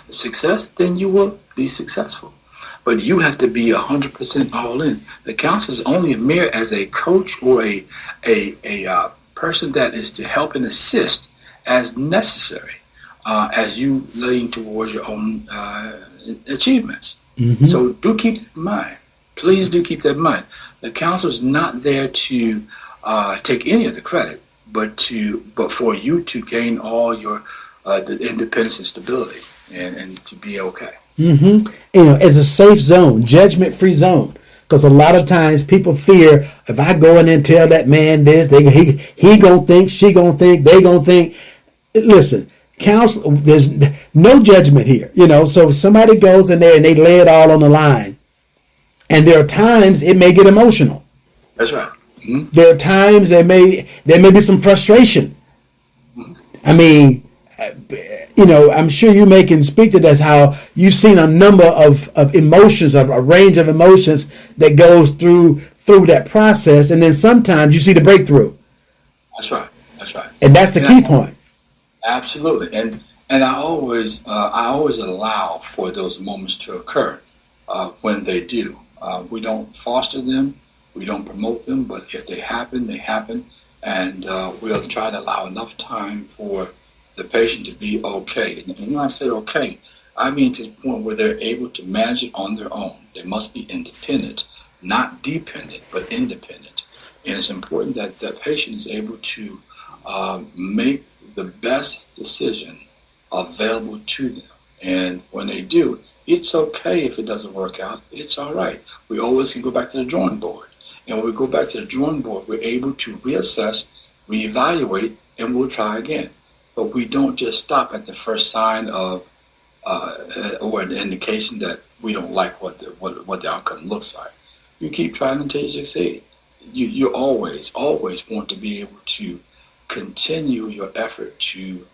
success, then you will be successful. but you have to be 100% all in. The counselor is only a mere as a coach or a person that is to help and assist as necessary as you lean towards your own achievements. Mm-hmm. So do keep that in mind. Please do keep that in mind. The counselor is not there to take any of the credit, but for you to gain all your the independence and stability and to be okay. Mm-hmm. As a safe zone, judgment-free zone. Because a lot of times people fear, if I go in there and tell that man this, he gonna think, she gonna think, they gonna think. Listen, counsel, there's no judgment here. So if somebody goes in there and they lay it all on the line, and there are times it may get emotional. That's right. Mm-hmm. There are times there may be some frustration. Mm-hmm. I mean, I'm sure you can speak to this, how you've seen a number of emotions, a range of emotions that goes through that process, and then sometimes you see the breakthrough. That's right. That's right. And that's the key point. Absolutely. And I always allow for those moments to occur when they do. We don't foster them, we don't promote them, but if they happen, they happen, and we'll try to allow enough time for the patient to be okay. And when I say okay, I mean to the point where they're able to manage it on their own. They must be independent, not dependent, but independent. And it's important that the patient is able to make the best decision available to them. And when they do, it's okay if it doesn't work out. It's all right. We always can go back to the drawing board. And when we go back to the drawing board, we're able to reassess, reevaluate, and we'll try again. But we don't just stop at the first sign of or an indication that we don't like what the outcome looks like. You keep trying until you succeed. You always want to be able to continue your effort to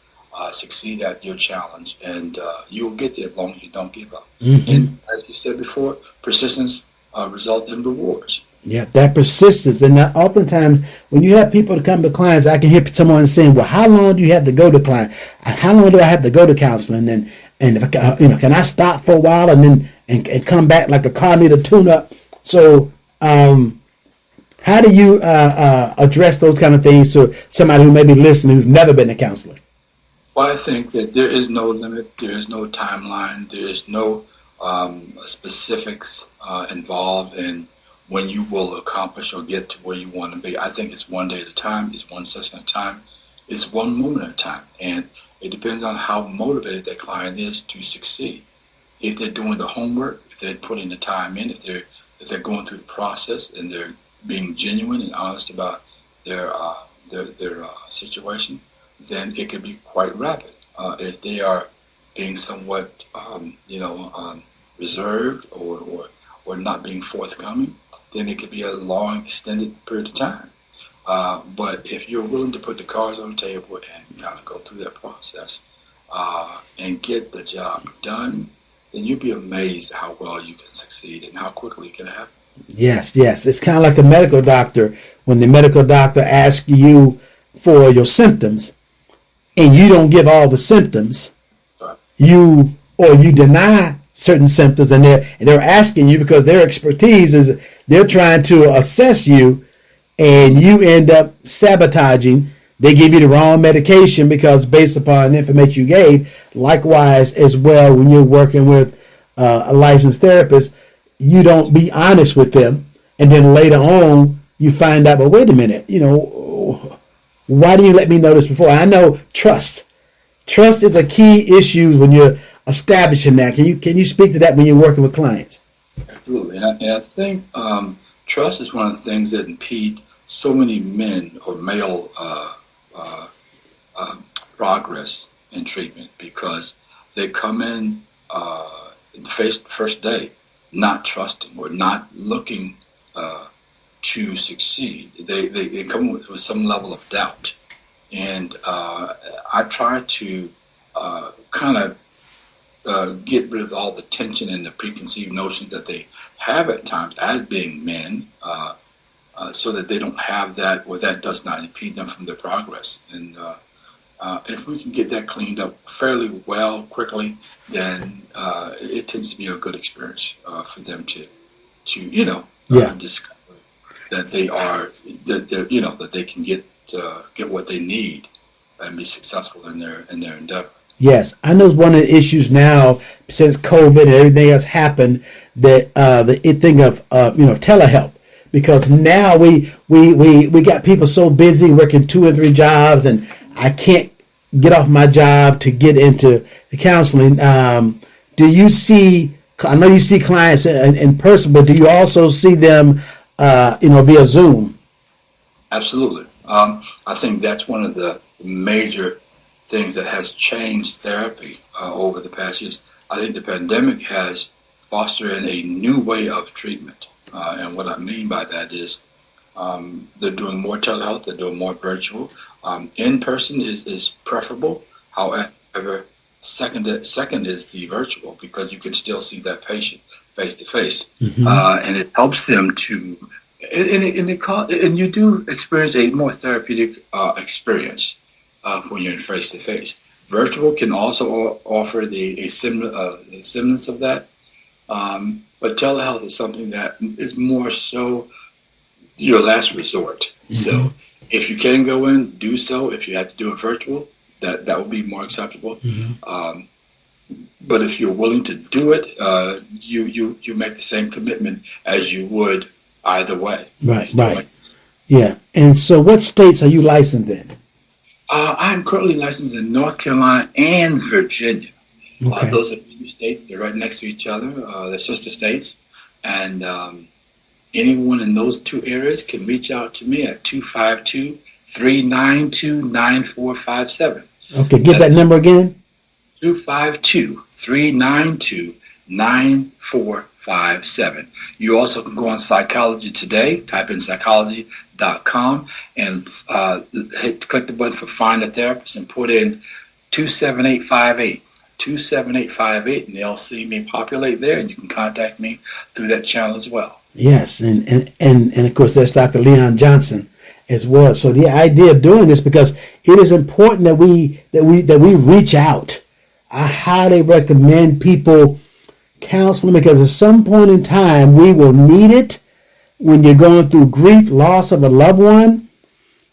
succeed at your challenge, and you'll get there as long as you don't give up. Mm-hmm. And as you said before, persistence results in rewards. Yeah, that persistence. And oftentimes when you have people to come to clients, I can hear someone saying, well, how long do you have to go to client? How long do I have to go to counseling? And if I, can I stop for a while and then and come back like a car need a tune up? So how do you address those kind of things to somebody who may be listening who's never been a counselor? Well, I think that there is no limit, there is no timeline, there is no specifics involved in when you will accomplish or get to where you want to be. I think it's one day at a time, it's one session at a time, it's one moment at a time. And it depends on how motivated that client is to succeed. If they're doing the homework, if they're putting the time in, if they're going through the process and they're being genuine and honest about their situation, then it can be quite rapid. If they are being somewhat, reserved or not being forthcoming, then it could be a long, extended period of time. But if you're willing to put the cards on the table and kind of go through that process and get the job done, then you'll be amazed at how well you can succeed and how quickly it can happen. Yes. It's kind of like the medical doctor. When the medical doctor asks you for your symptoms and you don't give all the symptoms, Right. you deny certain symptoms, and they're asking you because their expertise is they're trying to assess you, and you end up sabotaging. They give you the wrong medication because based upon the information you gave. Likewise, as well, when you're working with a licensed therapist, you don't be honest with them, and then later on you find out, well, wait a minute, why do you let me know this before? I know trust is a key issue when you're establishing that. Can you speak to that when you're working with clients? Absolutely, and I think trust is one of the things that impede so many men or male progress in treatment, because they come in the first day not trusting or not looking to succeed. They come with some level of doubt, and I try to kind of get rid of all the tension and the preconceived notions that they have at times as being men, so that they don't have that, or that does not impede them from their progress. And If we can get that cleaned up fairly well, quickly, then it tends to be a good experience for them to discover that that they can get what they need and be successful in their endeavor. Yes, I know one of the issues now since COVID and everything else happened, that the thing of telehealth, because now we got people so busy working 2 and 3 jobs, and I can't get off my job to get into the counseling. Do you see? I know you see clients in person, but do you also see them via Zoom? Absolutely. I think that's one of the major things that has changed therapy over the past years. I think the pandemic has fostered a new way of treatment. And what I mean by that is they're doing more telehealth, they're doing more virtual. In person is preferable. However, second is the virtual, because you can still see that patient face to face. And it helps them to, and you do experience a more therapeutic experience when you're in face to face. Virtual can also offer a semblance of that. But telehealth is something that is more so your last resort. So if you can go in, do so. If you have to do it virtual, that would be more acceptable. But if you're willing to do it, you make the same commitment as you would either way. Right. Yeah. And so what states are you licensed in? I'm currently licensed in North Carolina and Virginia. Okay. Those are 2 states. They're right next to each other. They're sister states. And anyone in those 2 areas can reach out to me at 252-392-9457. Okay, give that number again. 252-392-9457. You also can go on Psychology Today, type in psychology.com, and click the button for Find a Therapist and put in 27858. 27858, and they'll see me populate there, and you can contact me through that channel as well. Yes, and of course that's Dr. Leon Johnson as well. So the idea of doing this, because it is important that we reach out. I highly recommend people counseling, because at some point in time we will need it when you're going through grief, loss of a loved one,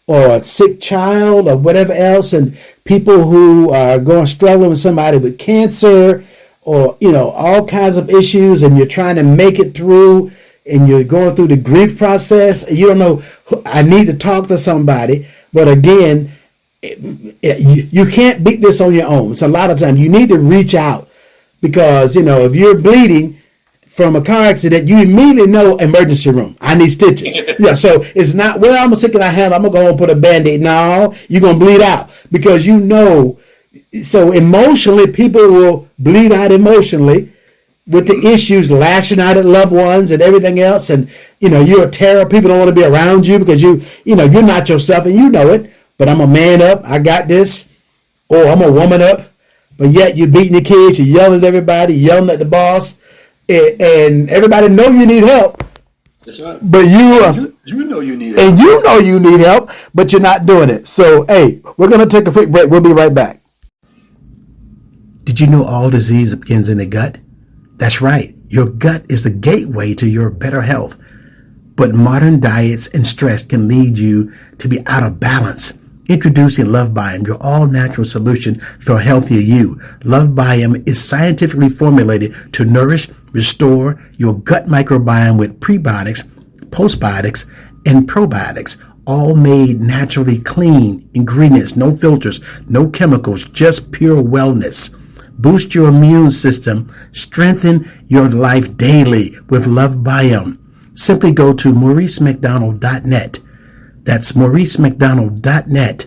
or a sick child, or whatever else, and people who are struggling with somebody with cancer, or all kinds of issues, and you're trying to make it through, and you're going through the grief process. You don't know. I need to talk to somebody, but again, you can't beat this on your own. It's a lot of times you need to reach out, because if you're bleeding from a car accident, you immediately know emergency room. I need stitches. Yeah, so it's not, well, I'm going to stick in a hand, I'm going to go home and put a Band-Aid. No, you're going to bleed out, because so emotionally, people will bleed out emotionally with the issues, lashing out at loved ones and everything else. And, you're a terror. People don't want to be around you because you're not yourself, and you know it. But I'm a man up. I got this. Or I'm a woman up. But yet you're beating the kids. You're yelling at everybody, yelling at the boss. And everybody know you need help. That's right. But you know you need help. And you know you need help, but you're not doing it. So, hey, we're going to take a quick break. We'll be right back. Did you know all disease begins in the gut? That's right. Your gut is the gateway to your better health. But modern diets and stress can lead you to be out of balance. Introducing Love Biome, your all-natural solution for a healthier you. Love Biome is scientifically formulated to nourish, restore your gut microbiome with prebiotics, postbiotics, and probiotics, all made naturally clean ingredients, no filters, no chemicals, just pure wellness. Boost your immune system, strengthen your life daily with Love Biome. Simply go to MauriceMcDonald.net. That's MauriceMcDonald.net,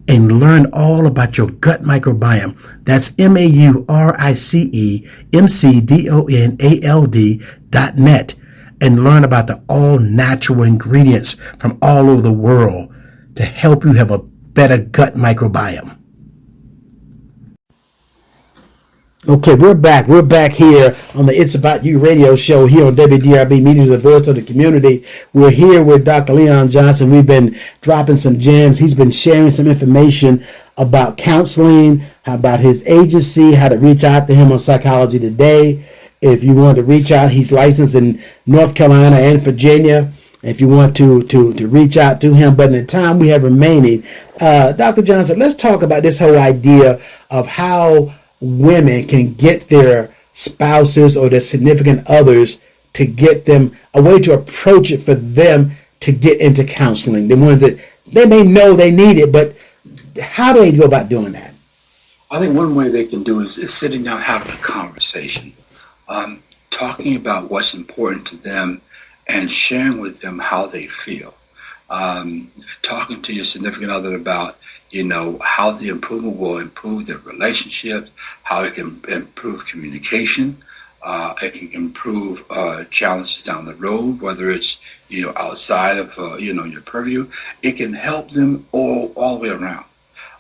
and learn all about your gut microbiome. That's MauriceMcDonald.net, and learn about the all-natural ingredients from all over the world to help you have a better gut microbiome. Okay, we're back. We're back here on the It's About You radio show here on WDRB Media, the voice of the community. We're here with Dr. Leon Johnson. We've been dropping some gems. He's been sharing some information about counseling, about his agency, how to reach out to him on Psychology Today. If you want to reach out, he's licensed in North Carolina and Virginia. If you want to reach out to him. But in the time we have remaining, Dr. Johnson, let's talk about this whole idea of how women can get their spouses or their significant others to get them a way to approach it for them to get into counseling. The ones that they may know they need it, but how do they go about doing that? I think one way they can do is sitting down, having a conversation, talking about what's important to them and sharing with them how they feel. Talking to your significant other about, how the improvement will improve their relationships, how it can improve communication, it can improve challenges down the road, whether it's, outside of, your purview. It can help them all the way around.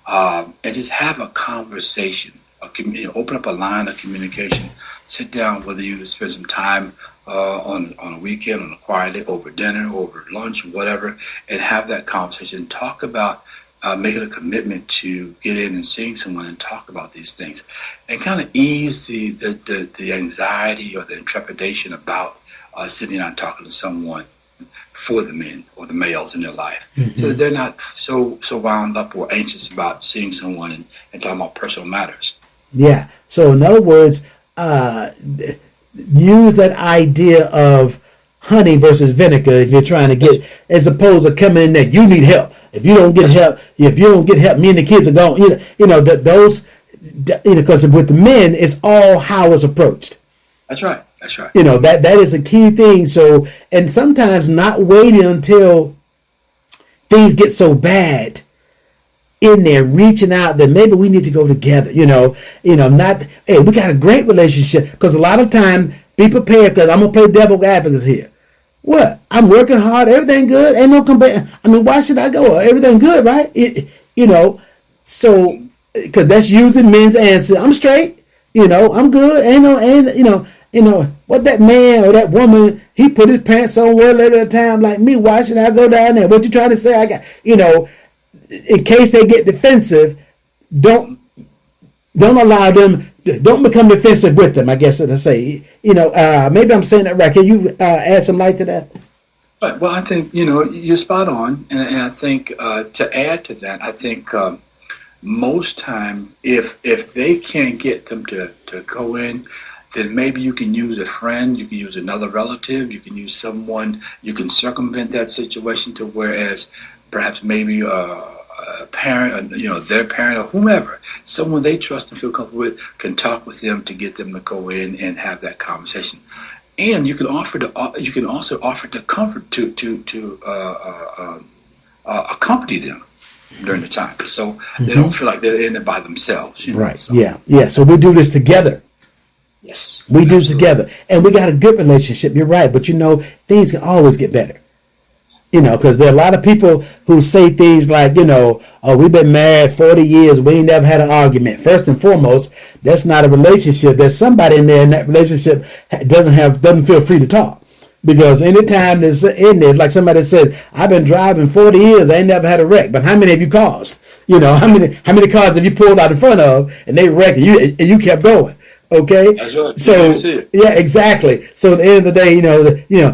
And just have a conversation, open up a line of communication, sit down, whether you spend some time on a weekend, on a quiet day, over dinner, over lunch, whatever, and have that conversation. Talk about making a commitment to get in and seeing someone and talk about these things, and kind of ease the anxiety or the trepidation about sitting down and talking to someone for the men or the males in their life, so that they're not so wound up or anxious about seeing someone and talking about personal matters. Yeah. So in other words, use that idea of honey versus vinegar if you're trying to get, as opposed to coming in there, you need help. If you don't get help, me and the kids are gone. Because with the men, it's all how it's approached. That's right. That is a key thing. So, and sometimes not waiting until things get so bad in there, reaching out that maybe we need to go together, not, hey, we got a great relationship, because a lot of time be prepared, because I'm going to play devil's advocate here. What? I'm working hard, everything good, ain't no compare. I mean, why should I go? Everything good, right? So, because that's using men's answer. I'm straight, I'm good, what that man or that woman, he put his pants on one leg at a time like me. Why should I go down there? What you trying to say? I got, in case they get defensive, don't allow them, don't become defensive with them, I guess to say. Maybe I'm saying that right. Can you add some light to that? Well, I think, you're spot on. And I think to add to that, I think most time, if they can't get them to go in, then maybe you can use a friend, you can use another relative, you can use someone, you can circumvent that situation to whereas perhaps maybe a parent, their parent or whomever, someone they trust and feel comfortable with, can talk with them to get them to go in and have that conversation. And you can also offer to comfort to accompany them during the time, so they don't feel like they're in it by themselves. Right. So. Yeah. So we do this together. Yes. We do this together, and we got a good relationship. You're right, but things can always get better. Because there are a lot of people who say things like, oh, we've been married 40 years, we ain't never had an argument. First and foremost, that's not a relationship. There's somebody in there in that relationship doesn't feel free to talk. Because anytime there's in there, like somebody said, I've been driving 40 years, I ain't never had a wreck. But how many have you caused? How many cars have you pulled out in front of and they wrecked and you kept going? Okay. That's right. So yeah, exactly. So at the end of the day,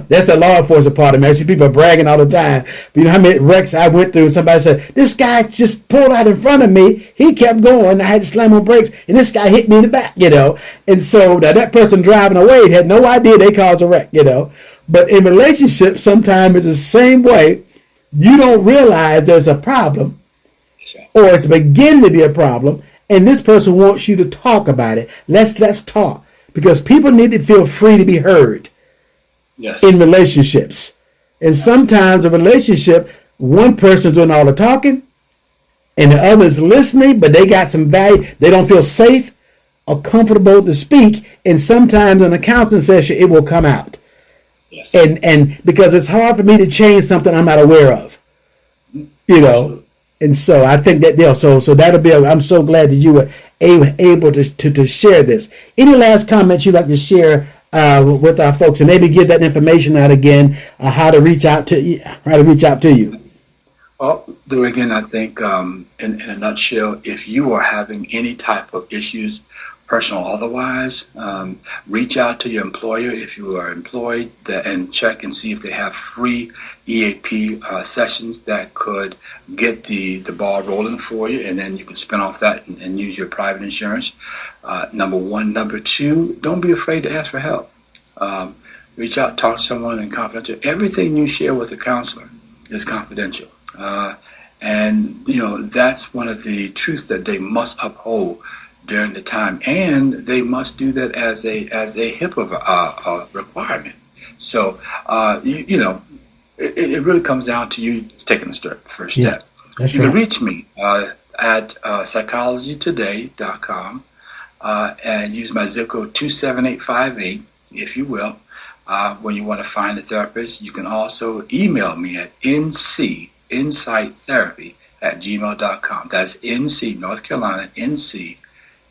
that's the law enforcement part of it. See, people are bragging all the time. But how many wrecks I went through? Somebody said, this guy just pulled out in front of me. He kept going. I had to slam on brakes, and this guy hit me in the back. And so now that person driving away had no idea they caused a wreck. But in relationships, sometimes it's the same way. You don't realize there's a problem, or it's beginning to be a problem. And this person wants you to talk about it. Let's talk. Because people need to feel free to be heard in relationships. And sometimes a relationship, one person's doing all the talking and the other's listening, but they got some value. They don't feel safe or comfortable to speak. And sometimes in a counseling session, it will come out. Yes. And because it's hard for me to change something I'm not aware of. Absolutely. And so I think that so that'll be. I'm so glad that you were able to share this. Any last comments you'd like to share with our folks, and maybe give that information out again, how to reach out to you. Well, there again, I think in a nutshell, if you are having any type of issues, personal or otherwise, reach out to your employer if you are employed and check and see if they have free EAP sessions that could get the ball rolling for you, and then you can spin off that and use your private insurance. Number one. Number two, don't be afraid to ask for help. Reach out, talk to someone in confidential. Everything you share with a counselor is confidential. And that's one of the truths that they must uphold during the time, and they must do that as a HIPAA requirement. So it really comes down to you taking the first step. That's You right. can reach me at psychologytoday.com and use my zip code 27858, if you will. When you want to find a therapist, you can also email me at insightTherapy@gmail.com. That's NC, North Carolina, NC,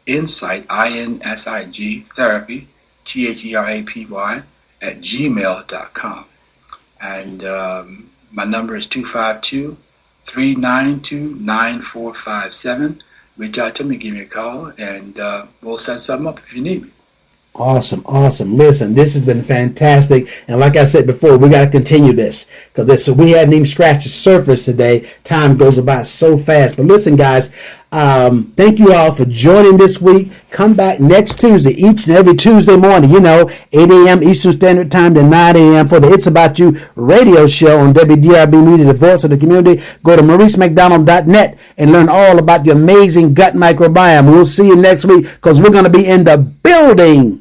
Insight, INSIG, Therapy, THERAPY, @gmail.com. And my number is 252-392-9457. Reach out to me, give me a call, and we'll set something up if you need me. Awesome. Listen, this has been fantastic. And like I said before, we got to continue this because we hadn't even scratched the surface today. Time goes by so fast. But listen, guys, thank you all for joining this week. Come back next Tuesday, each and every Tuesday morning, 8 a.m. Eastern Standard Time to 9 a.m. for the It's About You radio show on WDRB Media, the voice of the community. Go to MauriceMcDonald.net and learn all about the amazing gut microbiome. We'll see you next week because we're going to be in the building.